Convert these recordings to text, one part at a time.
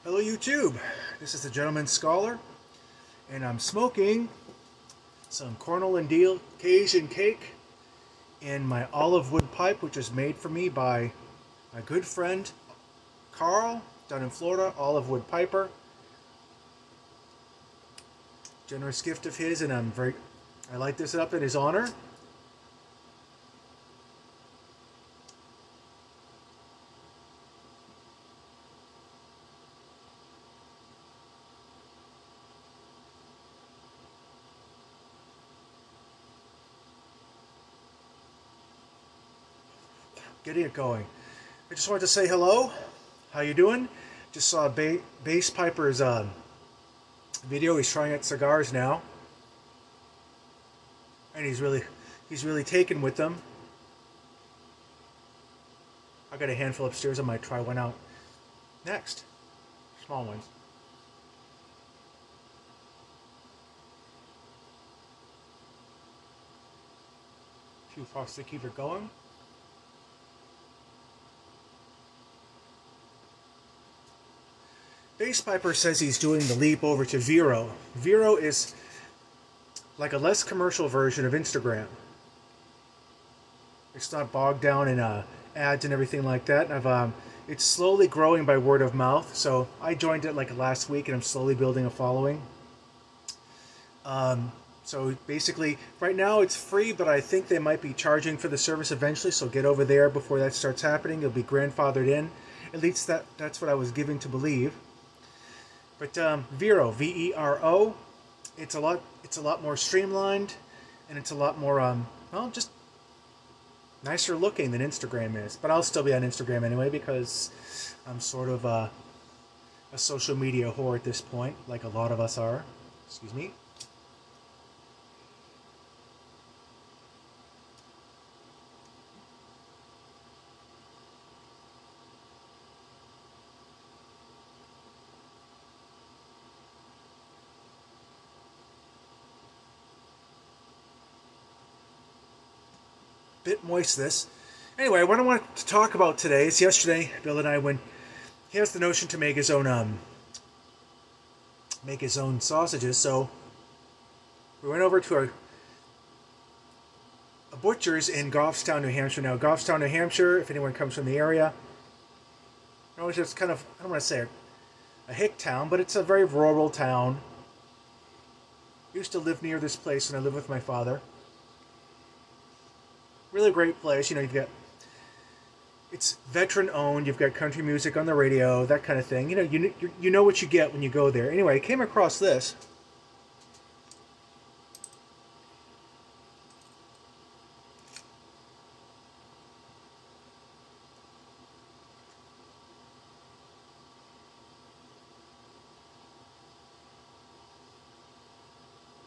Hello YouTube, this is the Gentleman Scholar, and I'm smoking some Cornell and Deal Cajun cake in my olive wood pipe, which is made for me by my good friend Carl down in Florida, olive wood piper. Generous gift of his, and I light this up in his honor. Getting it going. I just wanted to say hello. How you doing? Just saw Bass Piper's video. He's trying out cigars now, and he's really taken with them. I got a handful upstairs. I might try one out next. Small ones. A few puffs to keep it going. Bass Piper says he's doing the leap over to VERO. VERO is like a less commercial version of Instagram. It's not bogged down in ads and everything like that. It's slowly growing by word of mouth. So I joined it like last week, and I'm slowly building a following. So basically, right now it's free, but I think they might be charging for the service eventually. So get over there before that starts happening. You'll be grandfathered in. At least that's what I was given to believe. But VERO, V-E-R-O, it's a lot more streamlined, and it's a lot more well, just nicer looking than Instagram is. But I'll still be on Instagram anyway, because I'm sort of a social media whore at this point, like a lot of us are. Excuse me. Bit moist this. Anyway, what I want to talk about today is yesterday Bill and I he has the notion to make his own sausages, so we went over to a butcher's in Goffstown, New Hampshire. Now, Goffstown, New Hampshire, if anyone comes from the area, it's just kind of, I don't want to say a hick town, but it's a very rural town. I used to live near this place when I lived with my father. Really great place. You know, it's veteran owned. You've got country music on the radio, that kind of thing. You know what you get when you go there. Anyway, I came across this.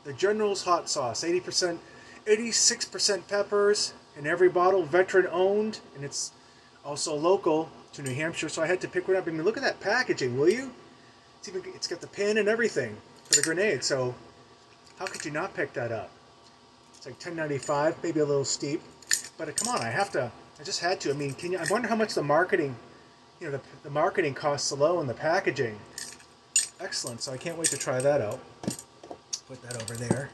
The General's hot sauce, 86% peppers. In every bottle, veteran owned, and it's also local to New Hampshire, so I had to pick one up. I mean, look at that packaging, will you? It's got the pin and everything for the grenade, so how could you not pick that up? It's like $10.95, maybe a little steep, but come on, I just had to. I mean, I wonder how much the marketing, the marketing costs alone, the packaging. Excellent, so I can't wait to try that out. Put that over there.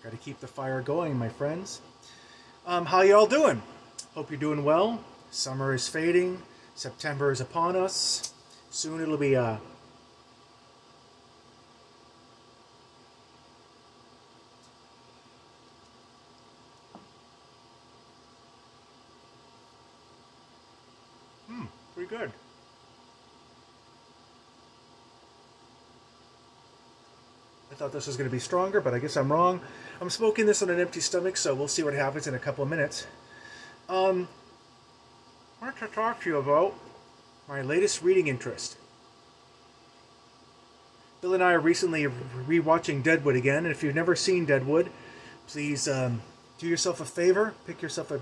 Got to keep the fire going, my friends. How y'all doing? Hope you're doing well. Summer is fading. September is upon us. Soon it'll be pretty good. I thought this was going to be stronger, but I guess I'm wrong. I'm smoking this on an empty stomach, so we'll see what happens in a couple of minutes. I wanted to talk to you about my latest reading interest. Bill and I are recently rewatching Deadwood again, and if you've never seen Deadwood, please do yourself a favor, pick yourself a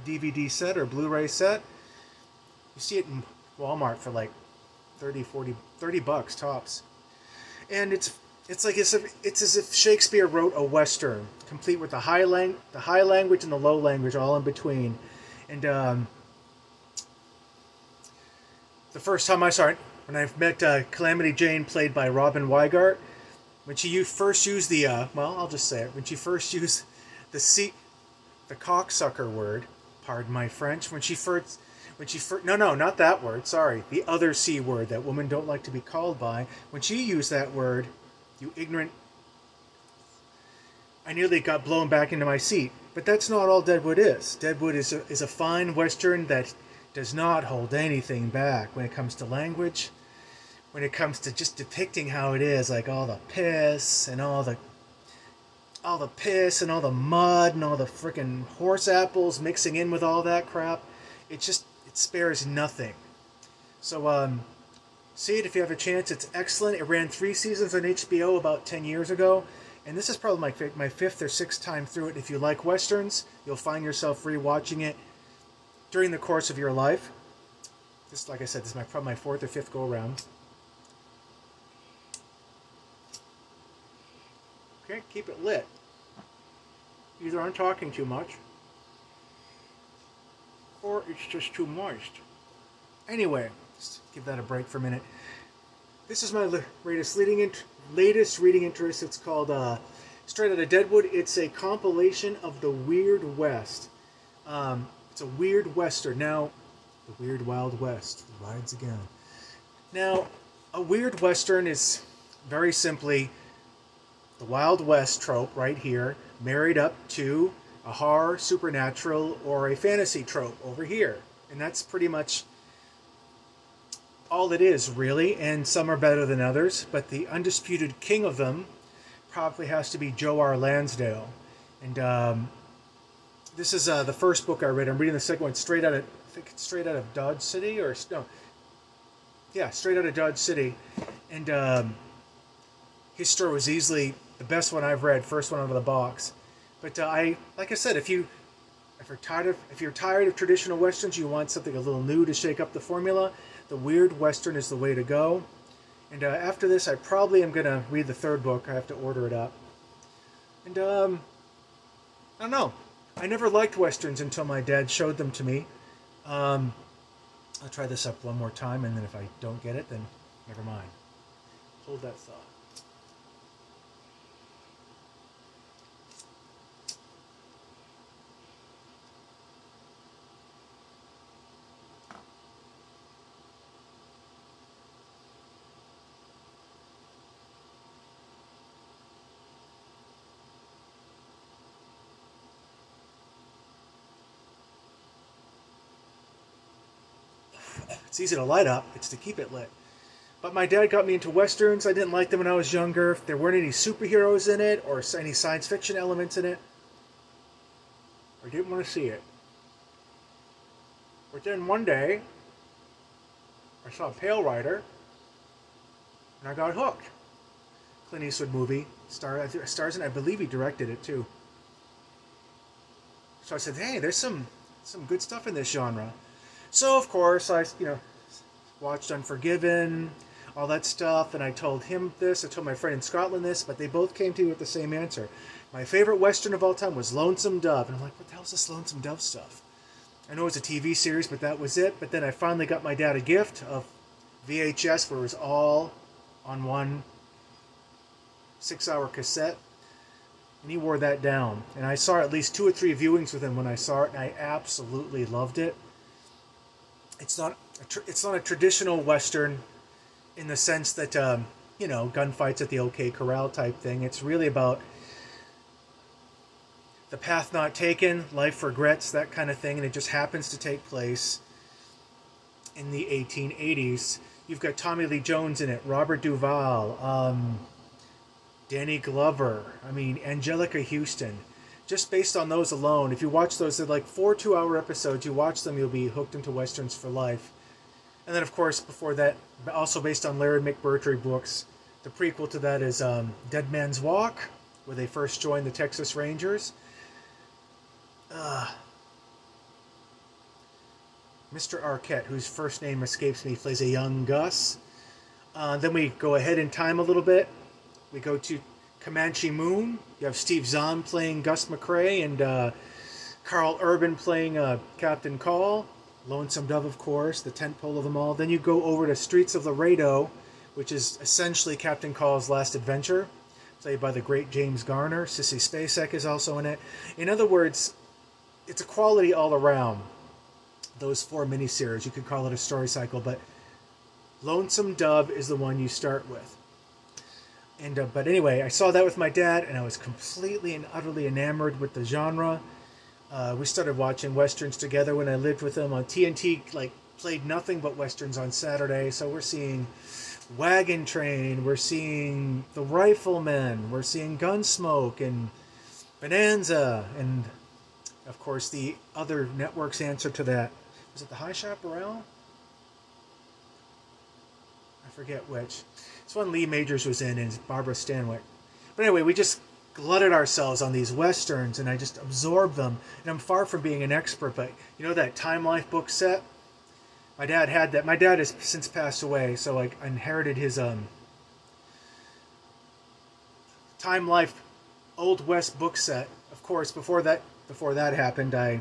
DVD set or Blu-ray set. You see it in Walmart for like 30 bucks tops. And it's as if Shakespeare wrote a Western, complete with the high language and the low language all in between. And the first time I saw it, when I met Calamity Jane, played by Robin Weigart, when she first used the, well, I'll just say it, when she first used the cocksucker word, pardon my French, no, not that word, sorry, the other C word that women don't like to be called by, when she used that word, you ignorant, I nearly got blown back into my seat. But that's not all Deadwood is. Deadwood is a fine Western that does not hold anything back when it comes to language, when it comes to just depicting how it is, like all the piss and all the mud and all the frickin' horse apples mixing in with all that crap. It spares nothing. So see it if you have a chance. It's excellent. It ran 3 seasons on HBO about 10 years ago. And this is probably my 5th or 6th time through it. If you like Westerns, you'll find yourself rewatching it during the course of your life. Just like I said, this is probably my 4th or 5th go-around. Okay, keep it lit. Either I'm talking too much, or it's just too moist. Anyway, just give that a break for a minute. This is my latest reading interest. It's called Straight Outta Deadwood. It's a compilation of the Weird West. It's a weird Western. Now, the Weird Wild West rides again. Now, a weird Western is very simply the Wild West trope right here, married up to a horror, supernatural, or a fantasy trope over here. And that's pretty much all it is, really, and some are better than others, but the undisputed king of them probably has to be Joe R. Lansdale. And this is the first book I read. I'm reading the second one, Straight Out of Dodge City, or no, yeah, Straight Out of Dodge City. And his story was easily the best one I've read, first one out of the box. But like I said, if you're tired of traditional westerns, you want something a little new to shake up the formula, the Weird Western is the way to go. And after this, I probably am going to read the 3rd book. I have to order it up. And I don't know. I never liked westerns until my dad showed them to me. I'll try this up one more time, and then if I don't get it, then never mind. Hold that thought. It's easy to light up. It's to keep it lit. But my dad got me into westerns. I didn't like them when I was younger. There weren't any superheroes in it or any science fiction elements in it. I didn't want to see it. But then one day, I saw Pale Rider, and I got hooked. Clint Eastwood movie. Stars in it. I believe he directed it too. So I said, hey, there's some good stuff in this genre. So, of course, I, watched Unforgiven, all that stuff, and I told him this, I told my friend in Scotland this, but they both came to me with the same answer. My favorite Western of all time was Lonesome Dove, and I'm like, what the hell is this Lonesome Dove stuff? I know it was a TV series, but that was it. But then I finally got my dad a gift of VHS, where it was all on one 6-hour cassette, and he wore that down. And I saw at least 2 or 3 viewings with him when I saw it, and I absolutely loved it. It's not a traditional Western in the sense that, gunfights at the OK Corral type thing. It's really about the path not taken, life regrets, that kind of thing, and it just happens to take place in the 1880s. You've got Tommy Lee Jones in it, Robert Duvall, Danny Glover, Angelica Houston. Just based on those alone, if you watch those, they're like 4 2-hour episodes. You watch them, you'll be hooked into Westerns for life. And then, of course, before that, also based on Larry McMurtry books, the prequel to that is Dead Man's Walk, where they first joined the Texas Rangers. Mr. Arquette, whose first name escapes me, plays a young Gus. Then we go ahead in time a little bit. We go to Comanche Moon. You have Steve Zahn playing Gus McCrae and Carl Urban playing Captain Call. Lonesome Dove, of course, the tentpole of them all. Then you go over to Streets of Laredo, which is essentially Captain Call's last adventure, played by the great James Garner. Sissy Spacek is also in it. In other words, it's a quality all around. Those 4 miniseries, you could call it a story cycle, but Lonesome Dove is the one you start with. And but anyway, I saw that with my dad, and I was completely and utterly enamored with the genre. We started watching westerns together when I lived with him on TNT. Like, played nothing but westerns on Saturday, so we're seeing Wagon Train, we're seeing The Rifleman, we're seeing Gunsmoke and Bonanza, and of course the other network's answer to that. Was it The High Chaparral? I forget which. It's one Lee Majors was in, and Barbara Stanwyck. But anyway, we just glutted ourselves on these westerns, and I just absorbed them. And I'm far from being an expert, but you know that Time Life book set? My dad had that. My dad has since passed away, so I inherited his Time Life Old West book set. Of course, before that happened, I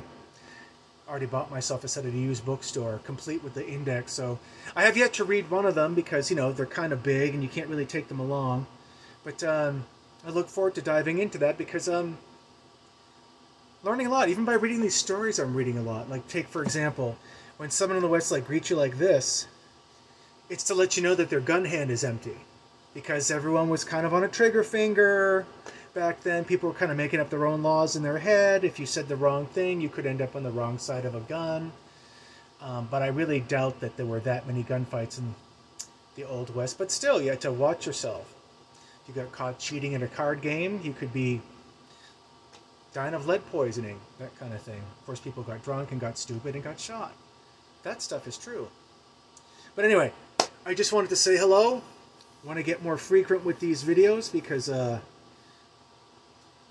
already bought myself a set at a used bookstore, complete with the index. So I have yet to read one of them because, you know, they're kind of big and you can't really take them along. But I look forward to diving into that because I'm learning a lot. Even by reading these stories, I'm reading a lot. Like, take, for example, when someone in the West greets you like this, it's to let you know that their gun hand is empty. Because everyone was kind of on a trigger finger. Back then, people were kind of making up their own laws in their head. If you said the wrong thing, you could end up on the wrong side of a gun. But I really doubt that there were that many gunfights in the Old West. But still, you had to watch yourself. If you got caught cheating in a card game, you could be dying of lead poisoning, that kind of thing. Of course, people got drunk and got stupid and got shot. That stuff is true. But anyway, I just wanted to say hello. I want to get more frequent with these videos because I'm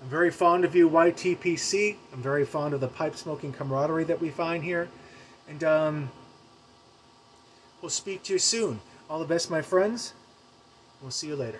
very fond of you, YTPC. I'm very fond of the pipe-smoking camaraderie that we find here. And we'll speak to you soon. All the best, my friends. We'll see you later.